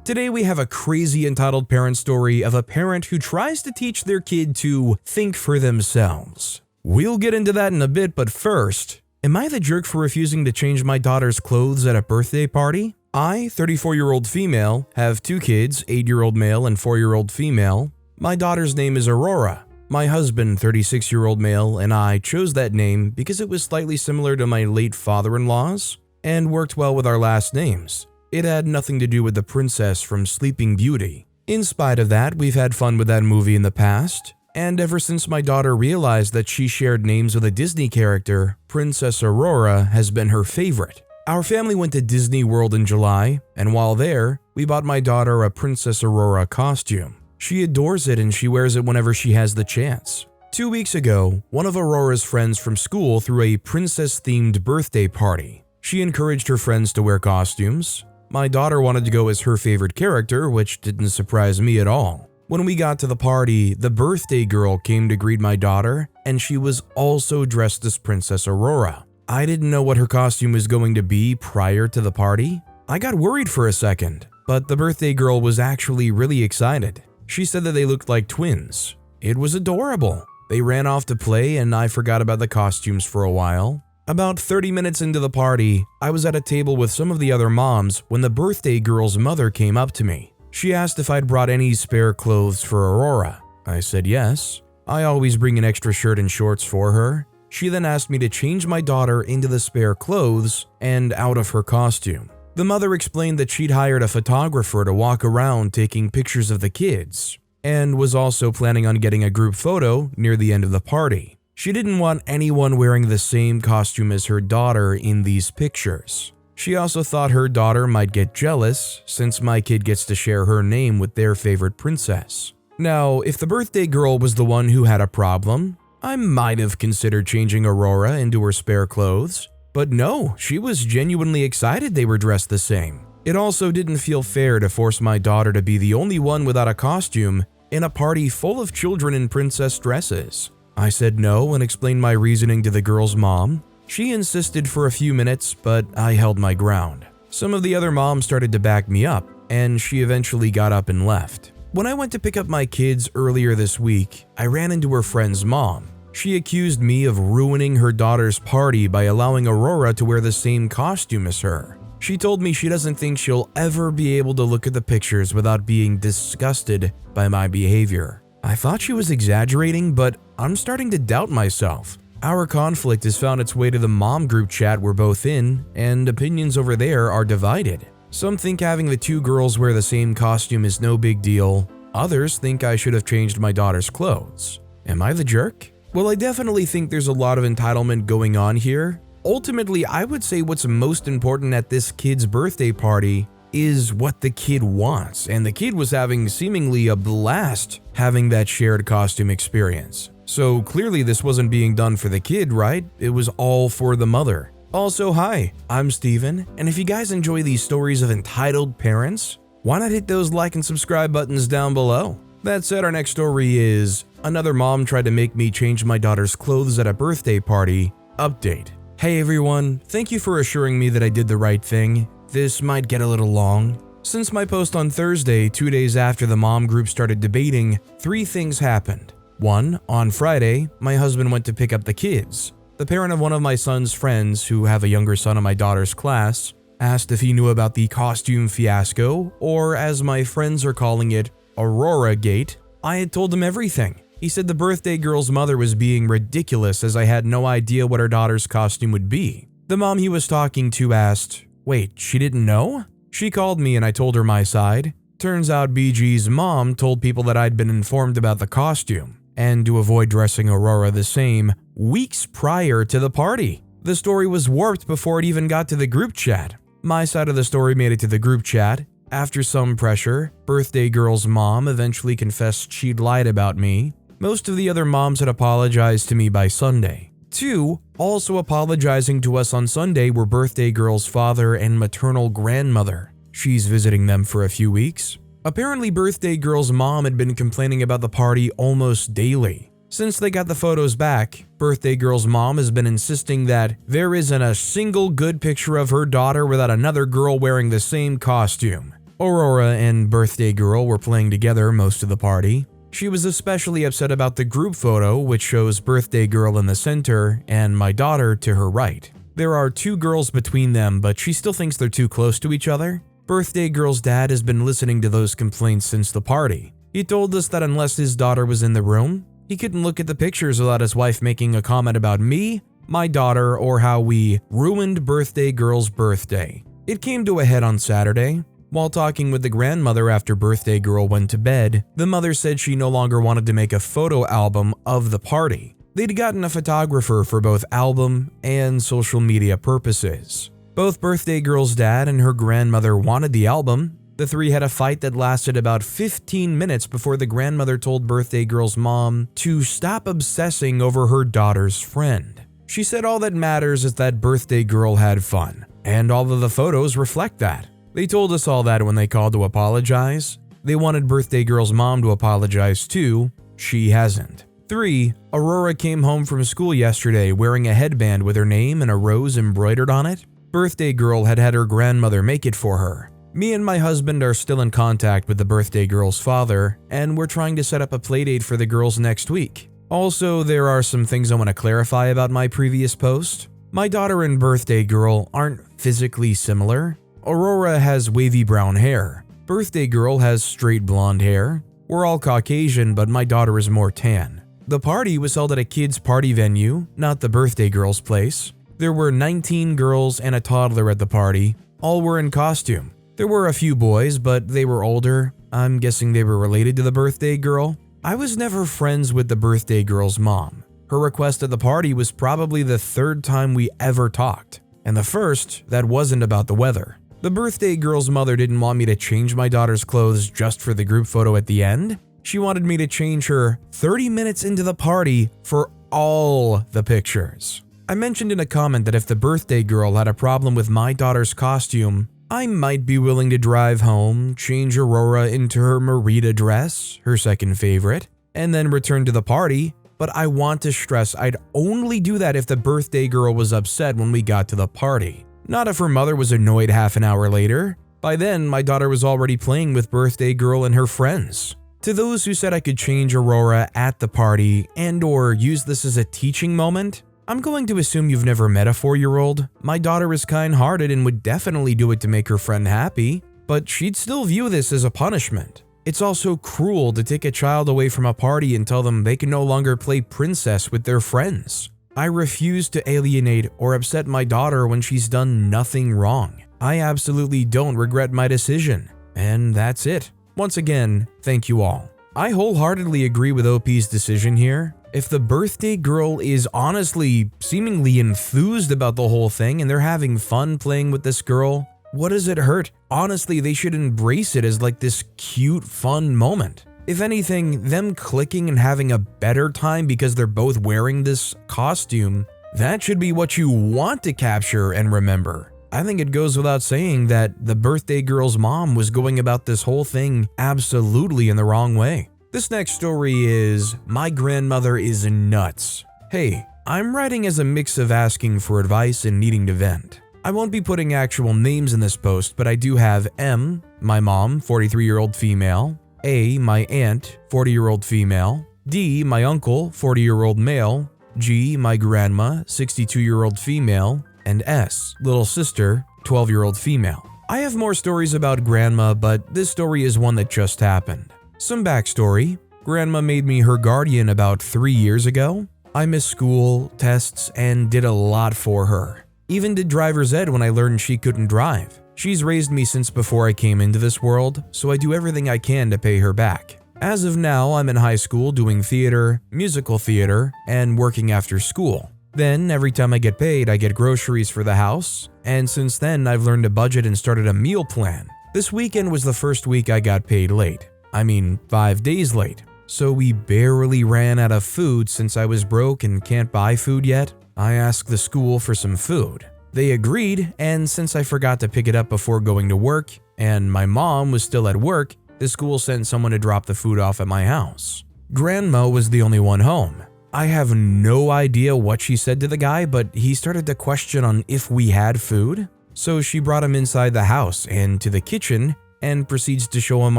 Today we have a crazy entitled parent story of a parent who tries to teach their kid to think for themselves. We'll get into that in a bit, but first, am I the jerk for refusing to change my daughter's clothes at a birthday party? I, 34-year-old female, have 2 kids, 8-year-old male and 4-year-old female. My daughter's name is Aurora. My husband, 36-year-old male, and I chose that name because it was slightly similar to my late father-in-law's and worked well with our last names. It had nothing to do with the princess from Sleeping Beauty. In spite of that, we've had fun with that movie in the past, and ever since my daughter realized that she shared names with a Disney character, Princess Aurora has been her favorite. Our family went to Disney World in July, and while there, we bought my daughter a Princess Aurora costume. She adores it and she wears it whenever she has the chance. 2 weeks ago, one of Aurora's friends from school threw a princess-themed birthday party. She encouraged her friends to wear costumes. My daughter wanted to go as her favorite character, which didn't surprise me at all. When we got to the party, the birthday girl came to greet my daughter, and she was also dressed as Princess Aurora. I didn't know what her costume was going to be prior to the party. I got worried for a second, but the birthday girl was actually really excited. She said that they looked like twins. It was adorable. They ran off to play, and I forgot about the costumes for a while. About 30 minutes into the party, I was at a table with some of the other moms when the birthday girl's mother came up to me. She asked if I'd brought any spare clothes for Aurora. I said yes. I always bring an extra shirt and shorts for her. She then asked me to change my daughter into the spare clothes and out of her costume. The mother explained that she'd hired a photographer to walk around taking pictures of the kids, and was also planning on getting a group photo near the end of the party. She didn't want anyone wearing the same costume as her daughter in these pictures. She also thought her daughter might get jealous since my kid gets to share her name with their favorite princess. Now, if the birthday girl was the one who had a problem, I might have considered changing Aurora into her spare clothes. But no, she was genuinely excited they were dressed the same. It also didn't feel fair to force my daughter to be the only one without a costume in a party full of children in princess dresses. I said no and explained my reasoning to the girl's mom. She insisted for a few minutes, but I held my ground. Some of the other moms started to back me up, and she eventually got up and left. When I went to pick up my kids earlier this week, I ran into her friend's mom. She accused me of ruining her daughter's party by allowing Aurora to wear the same costume as her. She told me she doesn't think she'll ever be able to look at the pictures without being disgusted by my behavior. I thought she was exaggerating, but I'm starting to doubt myself. Our conflict has found its way to the mom group chat we're both in, and opinions over there are divided. Some think having the 2 girls wear the same costume is no big deal. Others think I should have changed my daughter's clothes. Am I the jerk? Well, I definitely think there's a lot of entitlement going on here. Ultimately, I would say what's most important at this kid's birthday party is what the kid wants, and the kid was having seemingly a blast having that shared costume experience. So clearly this wasn't being done for the kid, right? It was all for the mother. Also, hi, I'm Steven, and if you guys enjoy these stories of entitled parents, why not hit those like and subscribe buttons down below? That said, our next story is another mom tried to make me change my daughter's clothes at a birthday party. Update. Hey everyone, thank you for assuring me that I did the right thing. This might get a little long. Since my post on Thursday, 2 days after the mom group started debating, 3 things happened. 1. On Friday, my husband went to pick up the kids. The parent of one of my son's friends, who have a younger son in my daughter's class, asked if he knew about the costume fiasco, or as my friends are calling it, Aurora Gate. I had told him everything. He said the birthday girl's mother was being ridiculous as I had no idea what her daughter's costume would be. The mom he was talking to asked, "Wait, she didn't know?" She called me and I told her my side. Turns out BG's mom told people that I'd been informed about the costume, and to avoid dressing Aurora the same, weeks prior to the party. The story was warped before it even got to the group chat. My side of the story made it to the group chat. After some pressure, birthday girl's mom eventually confessed she'd lied about me. Most of the other moms had apologized to me by Sunday. 2, also apologizing to us on Sunday were birthday girl's father and maternal grandmother. She's visiting them for a few weeks. Apparently, birthday girl's mom had been complaining about the party almost daily. Since they got the photos back, birthday girl's mom has been insisting that there isn't a single good picture of her daughter without another girl wearing the same costume. Aurora and birthday girl were playing together most of the party. She was especially upset about the group photo, which shows birthday girl in the center and my daughter to her right. There are two girls between them, but she still thinks they're too close to each other. Birthday girl's dad has been listening to those complaints since the party. He told us that unless his daughter was in the room, he couldn't look at the pictures without his wife making a comment about me, my daughter, or how we ruined birthday girl's birthday. It came to a head on Saturday. While talking with the grandmother after birthday girl went to bed, the mother said she no longer wanted to make a photo album of the party. They'd gotten a photographer for both album and social media purposes. Both birthday girl's dad and her grandmother wanted the album. The three had a fight that lasted about 15 minutes before the grandmother told birthday girl's mom to stop obsessing over her daughter's friend. She said all that matters is that birthday girl had fun, and all of the photos reflect that. They told us all that when they called to apologize. They wanted birthday girl's mom to apologize too. She hasn't. 3. Aurora came home from school yesterday wearing a headband with her name and a rose embroidered on it. Birthday girl had her grandmother make it for her. Me and my husband are still in contact with the birthday girl's father, and we're trying to set up a playdate for the girls next week. Also, there are some things I want to clarify about my previous post. My daughter and birthday girl aren't physically similar. Aurora has wavy brown hair. Birthday girl has straight blonde hair. We're all Caucasian, but my daughter is more tan. The party was held at a kids' party venue, not the birthday girl's place. There were 19 girls and a toddler at the party. All were in costume. There were a few boys, but they were older. I'm guessing they were related to the birthday girl. I was never friends with the birthday girl's mom. Her request at the party was probably the third time we ever talked, and the first that wasn't about the weather. The birthday girl's mother didn't want me to change my daughter's clothes just for the group photo at the end. She wanted me to change her 30 minutes into the party for all the pictures. I mentioned in a comment that if the birthday girl had a problem with my daughter's costume, I might be willing to drive home, change Aurora into her Merida dress, her second favorite, and then return to the party. But I want to stress I'd only do that if the birthday girl was upset when we got to the party, not if her mother was annoyed half an hour later. By then, my daughter was already playing with birthday girl and her friends. To those who said I could change Aurora at the party and/or use this as a teaching moment, I'm going to assume you've never met a 4-year-old. My daughter is kind-hearted and would definitely do it to make her friend happy, but she'd still view this as a punishment. It's also cruel to take a child away from a party and tell them they can no longer play princess with their friends. I refuse to alienate or upset my daughter when she's done nothing wrong. I absolutely don't regret my decision. And that's it. Once again, thank you all. I wholeheartedly agree with OP's decision here. If the birthday girl is honestly seemingly enthused about the whole thing and they're having fun playing with this girl, what does it hurt? Honestly, they should embrace it as like this cute, fun moment. If anything, them clicking and having a better time because they're both wearing this costume, that should be what you want to capture and remember. I think it goes without saying that the birthday girl's mom was going about this whole thing absolutely in the wrong way. This next story is, my grandmother is nuts. Hey, I'm writing as a mix of asking for advice and needing to vent. I won't be putting actual names in this post, but I do have M, my mom, 43-year-old female, A, my aunt, 40-year-old female, D, my uncle, 40-year-old male, G, my grandma, 62-year-old female, and S, little sister, 12-year-old female. I have more stories about grandma, but this story is one that just happened. Some backstory. Grandma made me her guardian about 3 years ago. I missed school, tests, and did a lot for her. Even did driver's ed when I learned she couldn't drive. She's raised me since before I came into this world, so I do everything I can to pay her back. As of now, I'm in high school doing theater, musical theater, and working after school. Then, every time I get paid, I get groceries for the house, and since then, I've learned to budget and started a meal plan. This weekend was the first week I got paid late. 5 days late. So we barely ran out of food since I was broke and can't buy food yet. I asked the school for some food. They agreed, and since I forgot to pick it up before going to work, and my mom was still at work, the school sent someone to drop the food off at my house. Grandma was the only one home. I have no idea what she said to the guy, but he started to question on if we had food. So she brought him inside the house and to the kitchen, and proceeds to show him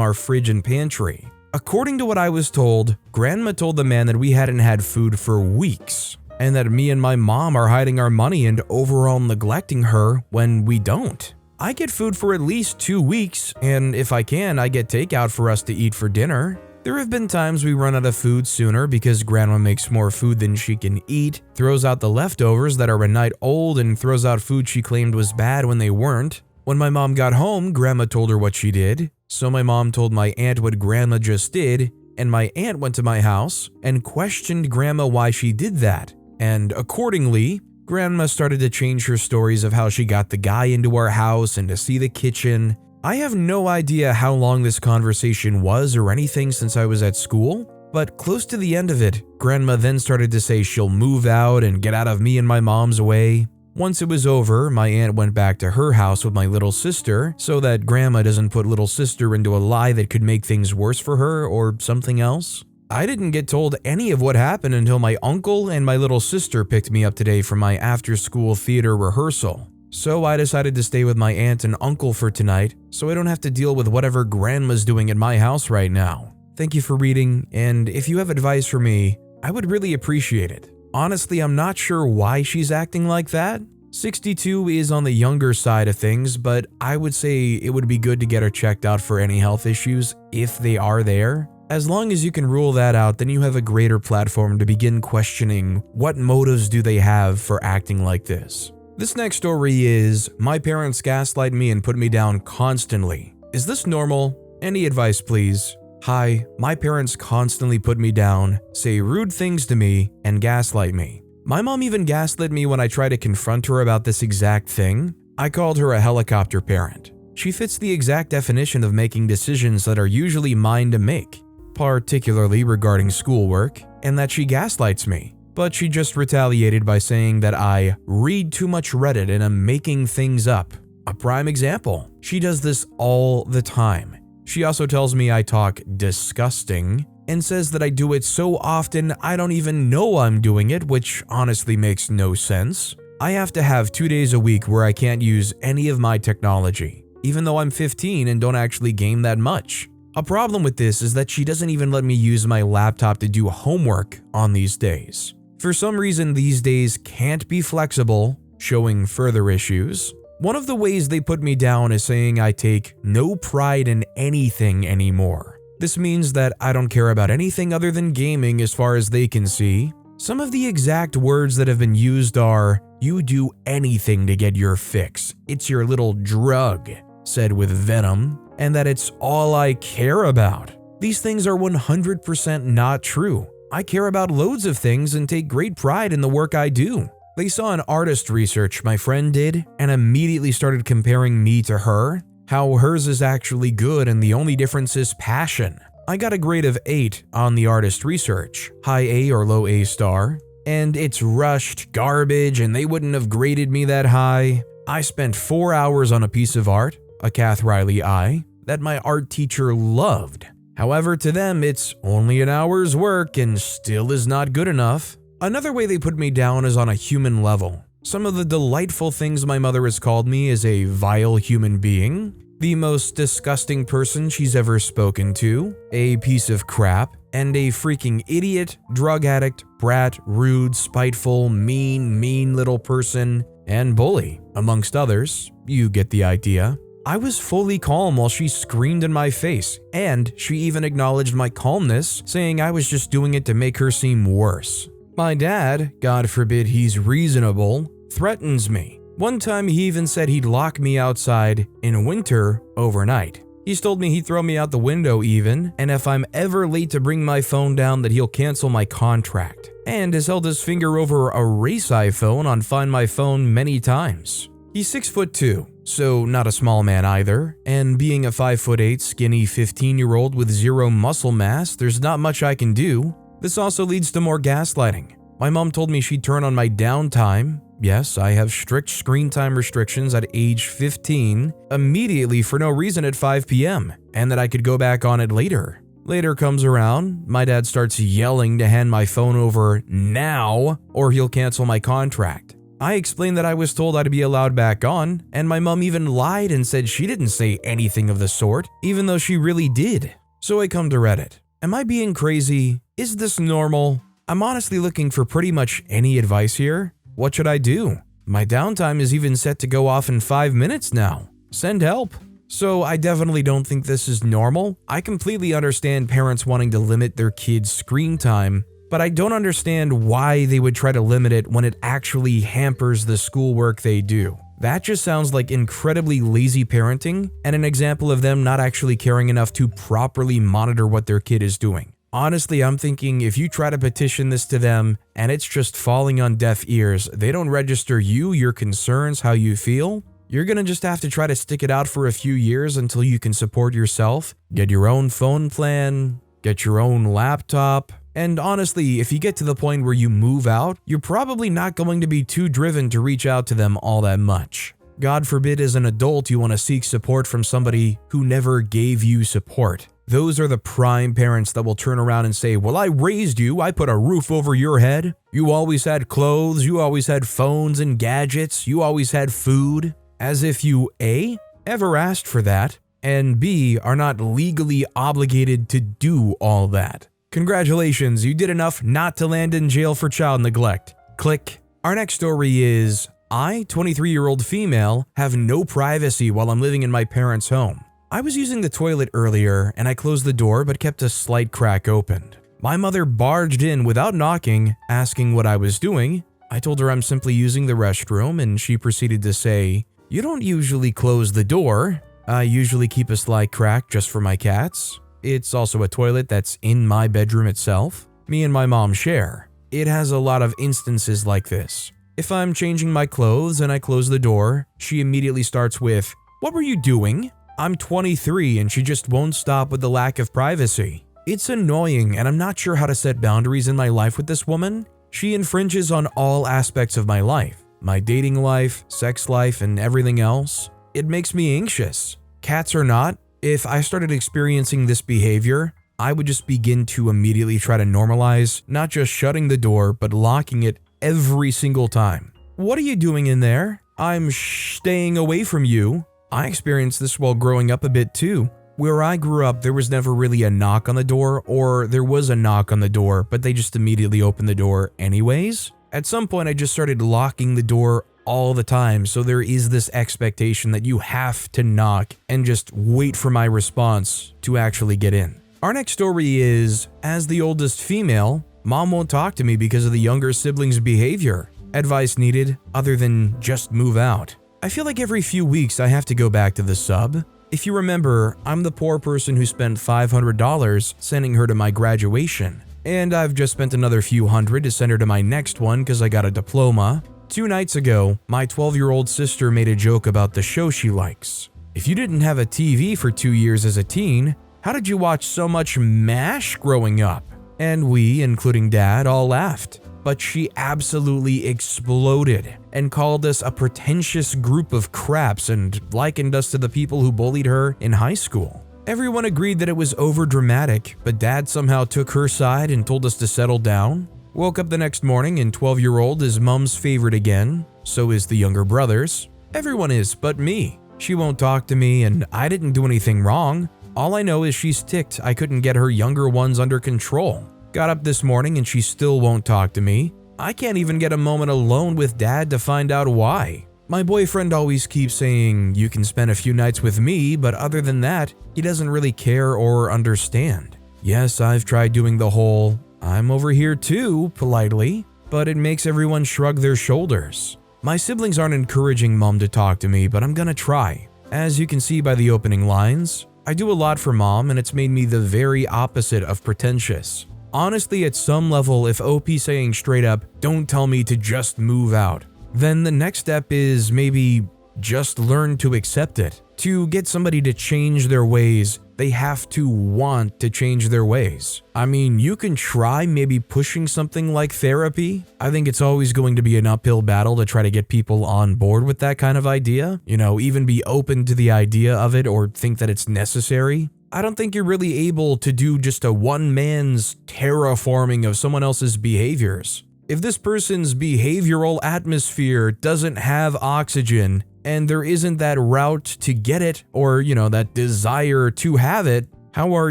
our fridge and pantry. According to what I was told, Grandma told the man that we hadn't had food for weeks, and that me and my mom are hiding our money and overall neglecting her when we don't. I get food for at least 2 weeks, and if I can, I get takeout for us to eat for dinner. There have been times we run out of food sooner because Grandma makes more food than she can eat, throws out the leftovers that are a night old, and throws out food she claimed was bad when they weren't. When my mom got home, Grandma told her what she did, so my mom told my aunt what Grandma just did, and my aunt went to my house and questioned Grandma why she did that. And accordingly, Grandma started to change her stories of how she got the guy into our house and to see the kitchen. I have no idea how long this conversation was or anything since I was at school, but close to the end of it, Grandma then started to say she'll move out and get out of me and my mom's way. Once it was over, my aunt went back to her house with my little sister so that Grandma doesn't put little sister into a lie that could make things worse for her or something else. I didn't get told any of what happened until my uncle and my little sister picked me up today from my after-school theater rehearsal. So I decided to stay with my aunt and uncle for tonight so I don't have to deal with whatever Grandma's doing at my house right now. Thank you for reading, and if you have advice for me, I would really appreciate it. Honestly, I'm not sure why she's acting like that. 62 is on the younger side of things, but I would say it would be good to get her checked out for any health issues if they are there. As long as you can rule that out, then you have a greater platform to begin questioning what motives do they have for acting like this. This next story is, my parents gaslight me and put me down constantly. Is this normal? Any advice, please? Hi, my parents constantly put me down, say rude things to me, and gaslight me. My mom even gaslit me when I tried to confront her about this exact thing. I called her a helicopter parent. She fits the exact definition of making decisions that are usually mine to make, particularly regarding schoolwork, and that she gaslights me. But she just retaliated by saying that I read too much Reddit and am making things up. A prime example. She does this all the time. She also tells me I talk disgusting and says that I do it so often I don't even know I'm doing it, which honestly makes no sense. I have to have 2 days a week where I can't use any of my technology, even though I'm 15 and don't actually game that much. A problem with this is that she doesn't even let me use my laptop to do homework on these days. For some reason, these days can't be flexible, showing further issues. One of the ways they put me down is saying I take no pride in anything anymore. This means that I don't care about anything other than gaming as far as they can see. Some of the exact words that have been used are, "You do anything to get your fix. It's your little drug," said with venom, and that it's all I care about. These things are 100% not true. I care about loads of things and take great pride in the work I do. They saw an artist research my friend did and immediately started comparing me to her, how hers is actually good and the only difference is passion. I got a grade of 8 on the artist research, high A or low A star, and it's rushed garbage and they wouldn't have graded me that high. I spent 4 hours on a piece of art, a Kath Riley eye, that my art teacher loved. However, to them, it's only an hour's work and still is not good enough. Another way they put me down is on a human level. Some of the delightful things my mother has called me is a vile human being, the most disgusting person she's ever spoken to, a piece of crap, and a freaking idiot, drug addict, brat, rude, spiteful, mean little person, and bully, amongst others. You get the idea. I was fully calm while she screamed in my face, and she even acknowledged my calmness, saying I was just doing it to make her seem worse. My dad, God forbid he's reasonable, threatens me. One time he even said he'd lock me outside in winter overnight. He's told me he'd throw me out the window even, and if I'm ever late to bring my phone down that he'll cancel my contract, and has held his finger over a race iPhone on Find My Phone many times. He's 6'2", so not a small man either, and being a 5'8" skinny 15-year-old with zero muscle mass, there's not much I can do. This also leads to more gaslighting. My mom told me she'd turn on my downtime. Yes, I have strict screen time restrictions at age 15, immediately for no reason at 5 p.m., and that I could go back on it later. Later comes around, my dad starts yelling to hand my phone over now, or he'll cancel my contract. I explained that I was told I'd be allowed back on, and my mom even lied and said she didn't say anything of the sort, even though she really did. So I come to Reddit. Am I being crazy? Is this normal? I'm honestly looking for pretty much any advice here. What should I do? My downtime is even set to go off in 5 minutes now. Send help. So I definitely don't think this is normal. I completely understand parents wanting to limit their kids' screen time, but I don't understand why they would try to limit it when it actually hampers the schoolwork they do. That just sounds like incredibly lazy parenting and an example of them not actually caring enough to properly monitor what their kid is doing. Honestly, I'm thinking if you try to petition this to them and it's just falling on deaf ears, they don't register you, your concerns, how you feel, you're gonna just have to try to stick it out for a few years until you can support yourself, get your own phone plan, get your own laptop. And honestly, if you get to the point where you move out, you're probably not going to be too driven to reach out to them all that much. God forbid as an adult you want to seek support from somebody who never gave you support. Those are the prime parents that will turn around and say, well, I raised you, I put a roof over your head, you always had clothes, you always had phones and gadgets, you always had food, as if you A, ever asked for that, and B, are not legally obligated to do all that. Congratulations, you did enough not to land in jail for child neglect. Click. Our next story is, I, 23-year-old female, have no privacy while I'm living in my parents' home. I was using the toilet earlier and I closed the door but kept a slight crack opened. My mother barged in without knocking, asking what I was doing. I told her I'm simply using the restroom and she proceeded to say, you don't usually close the door. I usually keep a slight crack just for my cats. It's also a toilet that's in my bedroom itself. Me and my mom share. It has a lot of instances like this. If I'm changing my clothes and I close the door, she immediately starts with, what were you doing? I'm 23 and she just won't stop with the lack of privacy. It's annoying and I'm not sure how to set boundaries in my life with this woman. She infringes on all aspects of my life. My dating life, sex life, and everything else. It makes me anxious. Cats or not, if I started experiencing this behavior, I would just begin to immediately try to normalize, not just shutting the door, but locking it every single time. What are you doing in there? I'm staying away from you. I experienced this while growing up a bit too. Where I grew up, there was never really a knock on the door, or there was a knock on the door, but they just immediately opened the door anyways. At some point, I just started locking the door all the time, so there is this expectation that you have to knock and just wait for my response to actually get in. Our next story is, as the oldest female, mom won't talk to me because of the younger sibling's behavior. Advice needed, other than just move out. I feel like every few weeks I have to go back to the sub. If you remember, I'm the poor person who spent $500 sending her to my graduation. And I've just spent another few hundred to send her to my next one because I got a diploma. 2 nights ago, my 12-year-old sister made a joke about the show she likes. If you didn't have a TV for 2 years as a teen, how did you watch so much MASH growing up? And we, including Dad, all laughed. But she absolutely exploded and called us a pretentious group of craps and likened us to the people who bullied her in high school. Everyone agreed that it was overdramatic, but Dad somehow took her side and told us to settle down. Woke up the next morning and 12-year-old is mom's favorite again, so is the younger brothers. Everyone is, but me. She won't talk to me and I didn't do anything wrong. All I know is she's ticked I couldn't get her younger ones under control. Got up this morning and she still won't talk to me. I can't even get a moment alone with Dad to find out why. My boyfriend always keeps saying, you can spend a few nights with me, but other than that, he doesn't really care or understand. Yes, I've tried doing the whole, I'm over here too, politely, but it makes everyone shrug their shoulders. My siblings aren't encouraging mom to talk to me, but I'm gonna try. As you can see by the opening lines, I do a lot for mom and it's made me the very opposite of pretentious. Honestly, at some level, if OP saying straight up, don't tell me to just move out, then the next step is maybe just learn to accept it. To get somebody to change their ways, they have to want to change their ways. I mean, you can try maybe pushing something like therapy. I think it's always going to be an uphill battle to try to get people on board with that kind of idea. You know, even be open to the idea of it or think that it's necessary. I don't think you're really able to do just a one man's terraforming of someone else's behaviors. If this person's behavioral atmosphere doesn't have oxygen and there isn't that route to get it or, that desire to have it, how are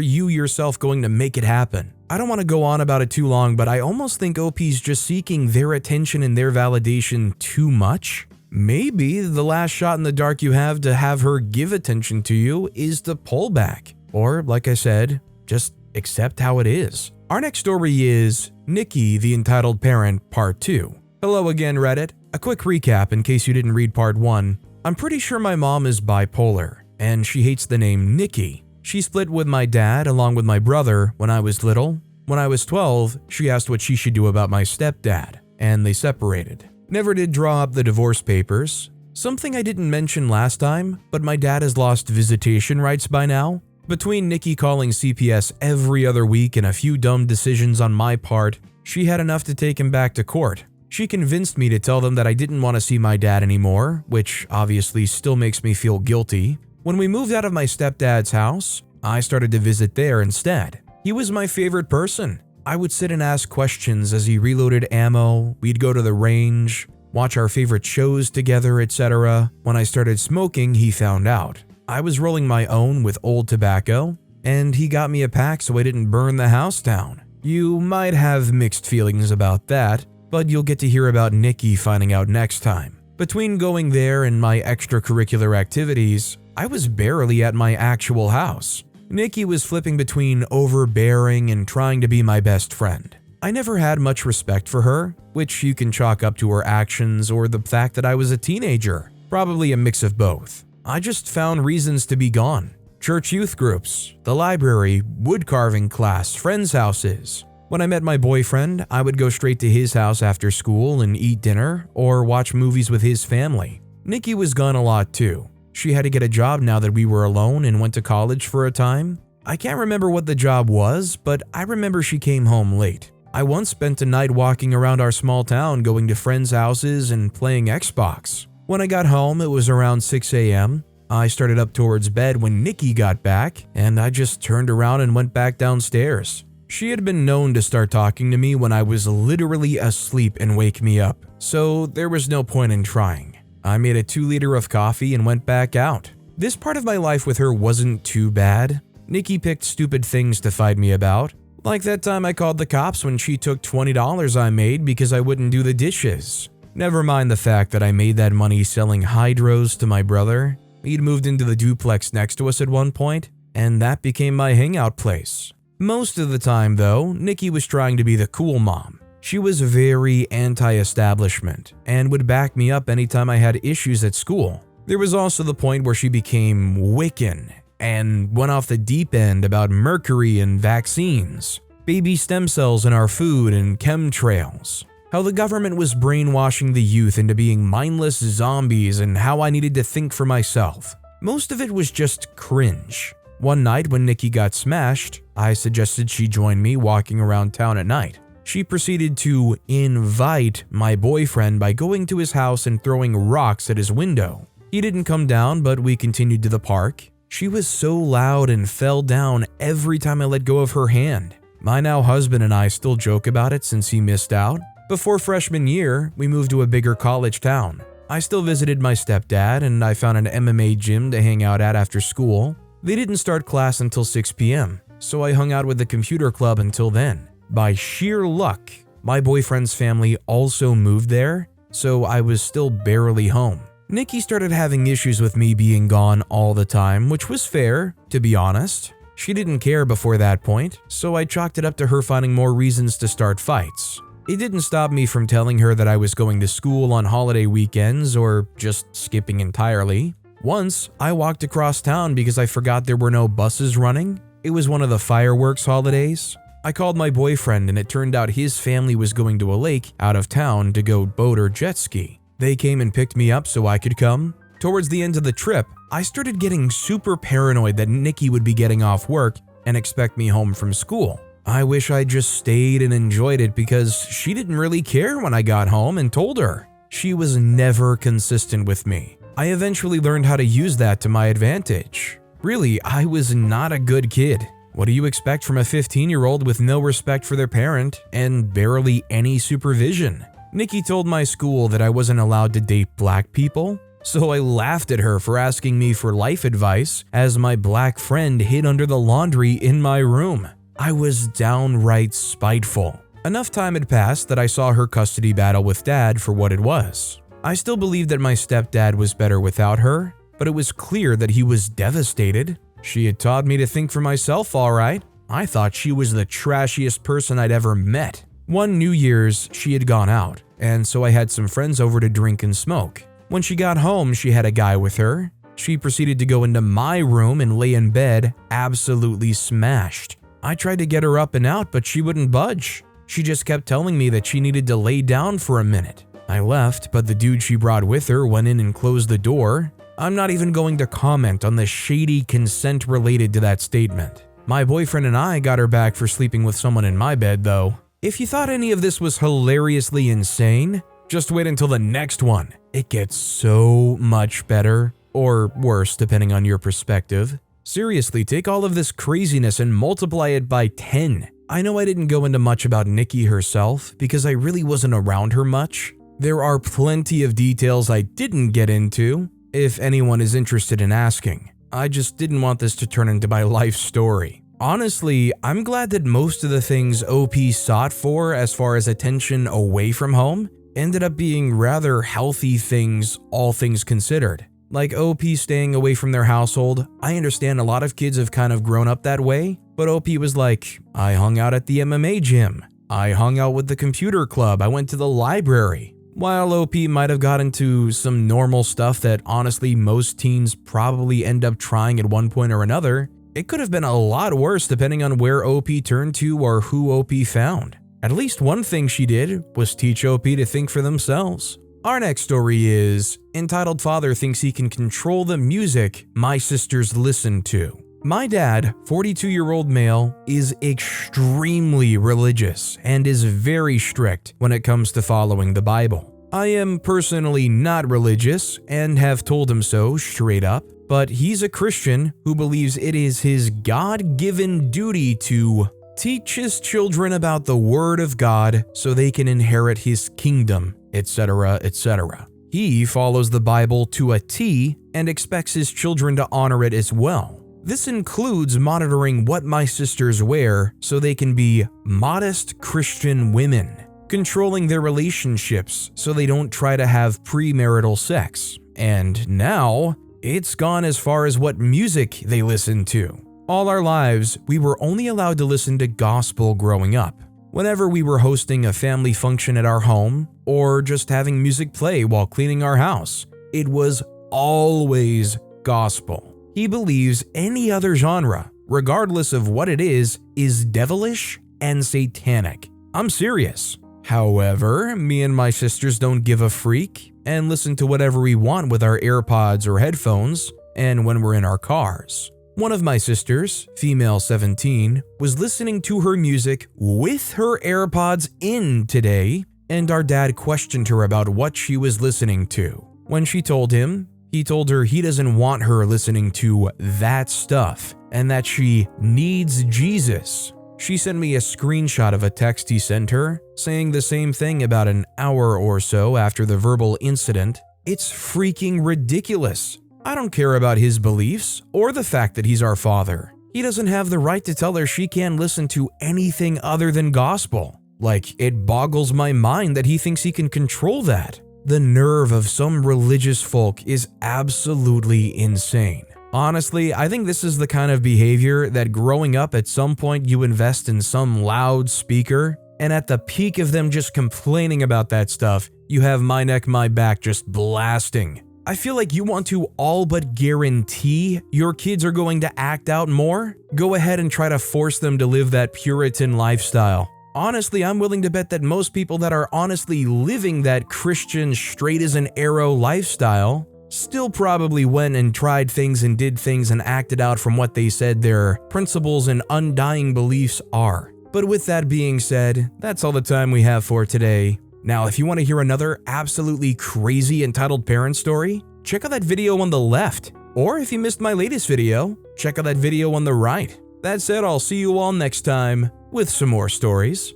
you yourself going to make it happen? I don't want to go on about it too long, but I almost think OP's just seeking their attention and their validation too much. Maybe the last shot in the dark you have to have her give attention to you is to pull back. Or, like I said, just accept how it is. Our next story is Nicky, the Entitled Parent, Part 2. Hello again, Reddit. A quick recap in case you didn't read Part 1. I'm pretty sure my mom is bipolar, and she hates the name Nicky. She split with my dad along with my brother when I was little. When I was 12, she asked what she should do about my stepdad, and they separated. Never did draw up the divorce papers. Something I didn't mention last time, but my dad has lost visitation rights by now. Between Nicky calling CPS every other week and a few dumb decisions on my part, she had enough to take him back to court. She convinced me to tell them that I didn't want to see my dad anymore, which obviously still makes me feel guilty. When we moved out of my stepdad's house, I started to visit there instead. He was my favorite person. I would sit and ask questions as he reloaded ammo, we'd go to the range, watch our favorite shows together, etc. When I started smoking, he found out. I was rolling my own with old tobacco, and he got me a pack so I didn't burn the house down. You might have mixed feelings about that, but you'll get to hear about Nicky finding out next time. Between going there and my extracurricular activities, I was barely at my actual house. Nicky was flipping between overbearing and trying to be my best friend. I never had much respect for her, which you can chalk up to her actions or the fact that I was a teenager. Probably a mix of both. I just found reasons to be gone. Church youth groups, the library, wood carving class, friends' houses. When I met my boyfriend, I would go straight to his house after school and eat dinner or watch movies with his family. Nicky was gone a lot too. She had to get a job now that we were alone and went to college for a time. I can't remember what the job was, but I remember she came home late. I once spent a night walking around our small town going to friends' houses and playing Xbox. When I got home, it was around 6 a.m. I started up towards bed when Nicky got back, and I just turned around and went back downstairs. She had been known to start talking to me when I was literally asleep and wake me up, so there was no point in trying. I made a 2-liter of coffee and went back out. This part of my life with her wasn't too bad. Nicky picked stupid things to fight me about, like that time I called the cops when she took $20 I made because I wouldn't do the dishes. Never mind the fact that I made that money selling hydros to my brother. He'd moved into the duplex next to us at one point, and that became my hangout place. Most of the time though, Nicky was trying to be the cool mom. She was very anti-establishment and would back me up anytime I had issues at school. There was also the point where she became Wiccan and went off the deep end about mercury and vaccines, baby stem cells in our food and chemtrails, how the government was brainwashing the youth into being mindless zombies and how I needed to think for myself. Most of it was just cringe. One night when Nicky got smashed, I suggested she join me walking around town at night. She proceeded to invite my boyfriend by going to his house and throwing rocks at his window. He didn't come down, but we continued to the park. She was so loud and fell down every time I let go of her hand. My now husband and I still joke about it since he missed out. Before freshman year, we moved to a bigger college town. I still visited my stepdad and I found an MMA gym to hang out at after school. They didn't start class until 6 p.m., so I hung out with the computer club until then. By sheer luck, my boyfriend's family also moved there, so I was still barely home. Nicky started having issues with me being gone all the time, which was fair, to be honest. She didn't care before that point, so I chalked it up to her finding more reasons to start fights. It didn't stop me from telling her that I was going to school on holiday weekends or just skipping entirely. Once, I walked across town because I forgot there were no buses running. It was one of the fireworks holidays. I called my boyfriend and it turned out his family was going to a lake out of town to go boat or jet ski. They came and picked me up so I could come. Towards the end of the trip, I started getting super paranoid that Nicky would be getting off work and expect me home from school. I wish I just stayed and enjoyed it because she didn't really care when I got home and told her. She was never consistent with me. I eventually learned how to use that to my advantage. Really, I was not a good kid. What do you expect from a 15-year-old with no respect for their parent and barely any supervision? Nicky told my school that I wasn't allowed to date black people, so I laughed at her for asking me for life advice as my black friend hid under the laundry in my room. I was downright spiteful. Enough time had passed that I saw her custody battle with Dad for what it was. I still believed that my stepdad was better without her, but it was clear that he was devastated. She had taught me to think for myself, all right. I thought she was the trashiest person I'd ever met. One New Year's, she had gone out, and so I had some friends over to drink and smoke. When she got home, she had a guy with her. She proceeded to go into my room and lay in bed, absolutely smashed. I tried to get her up and out, but she wouldn't budge. She just kept telling me that she needed to lay down for a minute. I left, but the dude she brought with her went in and closed the door. I'm not even going to comment on the shady consent related to that statement. My boyfriend and I got her back for sleeping with someone in my bed, though. If you thought any of this was hilariously insane, just wait until the next one. It gets so much better, or worse depending on your perspective. Seriously, take all of this craziness and multiply it by 10. I know I didn't go into much about Nicky herself because I really wasn't around her much. There are plenty of details I didn't get into, if anyone is interested in asking. I just didn't want this to turn into my life story. Honestly, I'm glad that most of the things OP sought for as far as attention away from home ended up being rather healthy things, all things considered. Like OP staying away from their household, I understand a lot of kids have kind of grown up that way, but OP was like, I hung out at the MMA gym, I hung out with the computer club, I went to the library. While OP might have got into some normal stuff that honestly most teens probably end up trying at one point or another, it could have been a lot worse depending on where OP turned to or who OP found. At least one thing she did was teach OP to think for themselves. Our next story is, Entitled Father Thinks He Can Control the Music My Sisters Listen To. My dad, 42-year-old male, is extremely religious and is very strict when it comes to following the Bible. I am personally not religious and have told him so straight up, but he's a Christian who believes it is his God-given duty to teach his children about the Word of God so they can inherit his kingdom, etc., etc. He follows the Bible to a T and expects his children to honor it as well. This includes monitoring what my sisters wear so they can be modest Christian women, controlling their relationships so they don't try to have premarital sex, and now it's gone as far as what music they listen to. All our lives, we were only allowed to listen to gospel growing up. Whenever we were hosting a family function at our home, or just having music play while cleaning our house, it was always gospel. He believes any other genre, regardless of what it is devilish and satanic. I'm serious. However, me and my sisters don't give a freak and listen to whatever we want with our AirPods or headphones, and when we're in our cars. One of my sisters, female 17, was listening to her music with her AirPods in today, and our dad questioned her about what she was listening to. When she told him, he told her he doesn't want her listening to that stuff and that she needs Jesus. She sent me a screenshot of a text he sent her, saying the same thing about an hour or so after the verbal incident. It's freaking ridiculous. I don't care about his beliefs or the fact that he's our father. He doesn't have the right to tell her she can't listen to anything other than gospel. Like, it boggles my mind that he thinks he can control that. The nerve of some religious folk is absolutely insane. Honestly, I think this is the kind of behavior that growing up at some point you invest in some loud speaker, and at the peak of them just complaining about that stuff, you have My Neck, My Back just blasting. I feel like you want to all but guarantee your kids are going to act out more. Go ahead and try to force them to live that Puritan lifestyle. Honestly, I'm willing to bet that most people that are honestly living that Christian straight as an arrow lifestyle still probably went and tried things and did things and acted out from what they said their principles and undying beliefs are. But with that being said, that's all the time we have for today. Now, if you want to hear another absolutely crazy entitled parent story, check out that video on the left. Or if you missed my latest video, check out that video on the right. That said, I'll see you all next time with some more stories.